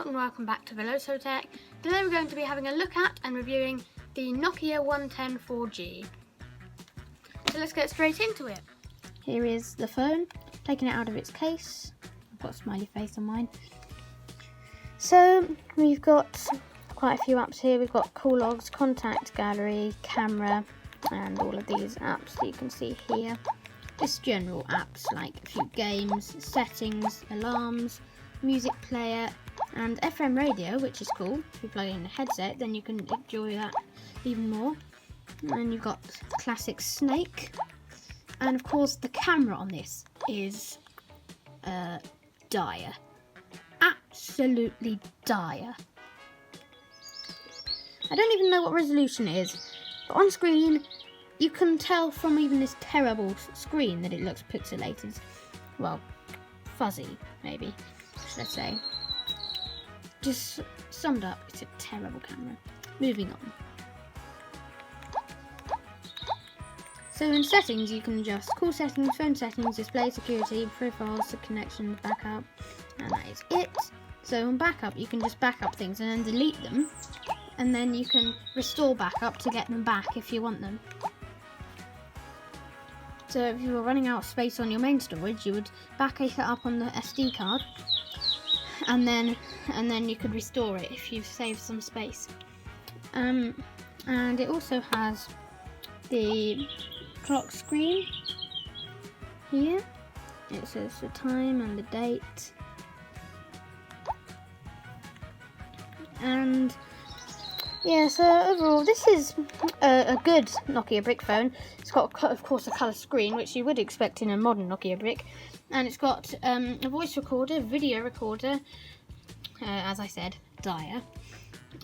and welcome back to Velocitech. Today we're going to be having a look at and reviewing the Nokia 110 4G. So let's get straight into it. Here is the phone, taking it out of its case. I've got a smiley face on mine. So we've got quite a few apps here. We've got call logs, contact gallery, camera, and all of these apps that you can see here. Just general apps like a few games, settings, alarms, music player, and FM radio, which is cool. If you plug in a headset, then you can enjoy that even more. And you've got classic Snake, and of course the camera on this is dire, absolutely dire. I don't even know what resolution it is, but on screen you can tell from even this terrible screen that it looks pixelated. Well, fuzzy maybe, let's say. Just summed up, it's a terrible camera. Moving on. So in settings you can adjust call settings, phone settings, display, security, profiles, connections, backup, and that is it. So on backup you can just back up things and then delete them, and then you can restore backup to get them back if you want them. So if you were running out of space on your main storage, you would back it up on the SD card, and then you could restore it if you've saved some space. And it also has the clock screen here. It says the time and the date. And yeah, so overall this is a good Nokia brick phone. It's got, of course, a colour screen, which you would expect in a modern Nokia brick. And it's got a voice recorder, video recorder, as I said, dire.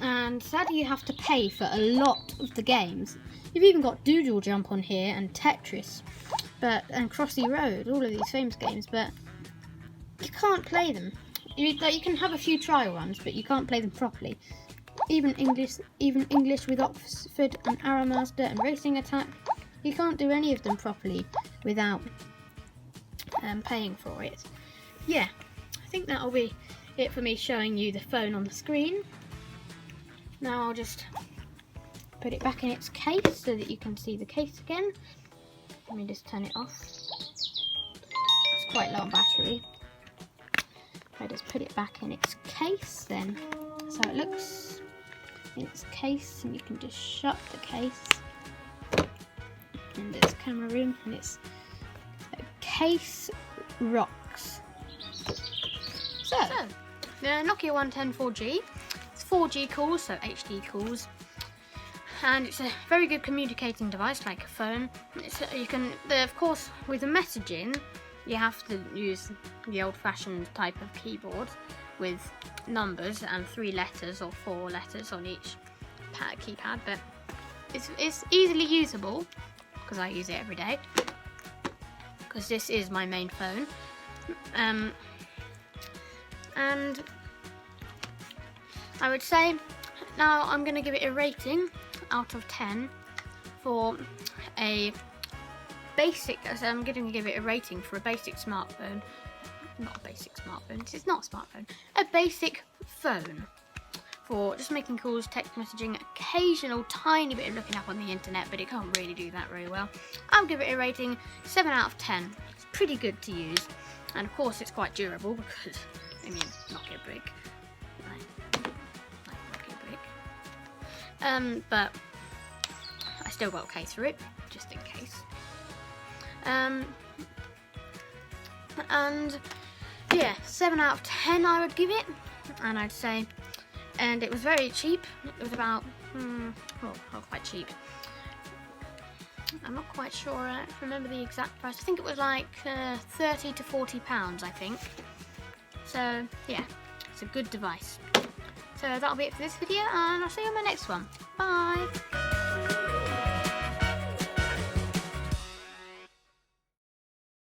And sadly you have to pay for a lot of the games. You've even got Doodle Jump on here, and Tetris, and Crossy Road, all of these famous games, but you can't play them. You can have a few trial runs, but you can't play them properly. Even English with Oxford and Arrowmaster and Racing Attack, you can't do any of them properly without paying for it. Yeah, I think that'll be it for me showing you the phone on the screen. Now I'll just put it back in its case so that you can see the case again. Let me just turn it off. It's quite low on battery. If I just put it back in its case, then that's how it looks in its case, and you can just shut the case. And there's camera room, and it's case rocks. So the Nokia 110 4G. It's 4G calls, so HD calls, and it's a very good communicating device, like a phone. Of course, with the messaging, you have to use the old-fashioned type of keyboard with numbers and 3 letters or 4 letters on each keypad, but it's easily usable because I use it every day, because this is my main phone. And I would say now I'm going to give it a rating out of 10 for a basic. So I'm going to give it a rating for a basic smartphone. Not a basic smartphone. It's not a smartphone. A basic phone for just making calls, text messaging, occasional tiny bit of looking up on the internet, but it can't really do that very well. I'll give it a rating 7 out of 10. It's pretty good to use, and of course it's quite durable because, I mean, Nokia brick. Like Nokia brick. But I still got a case for it, just in case. And yeah, 7 out of 10 I would give it, and I'd say, and it was very cheap. It was about, not quite cheap. I'm not quite sure, I don't remember the exact price. I think it was like 30 to 40 pounds, I think. So yeah, it's a good device. So that'll be it for this video, and I'll see you on my next one. Bye!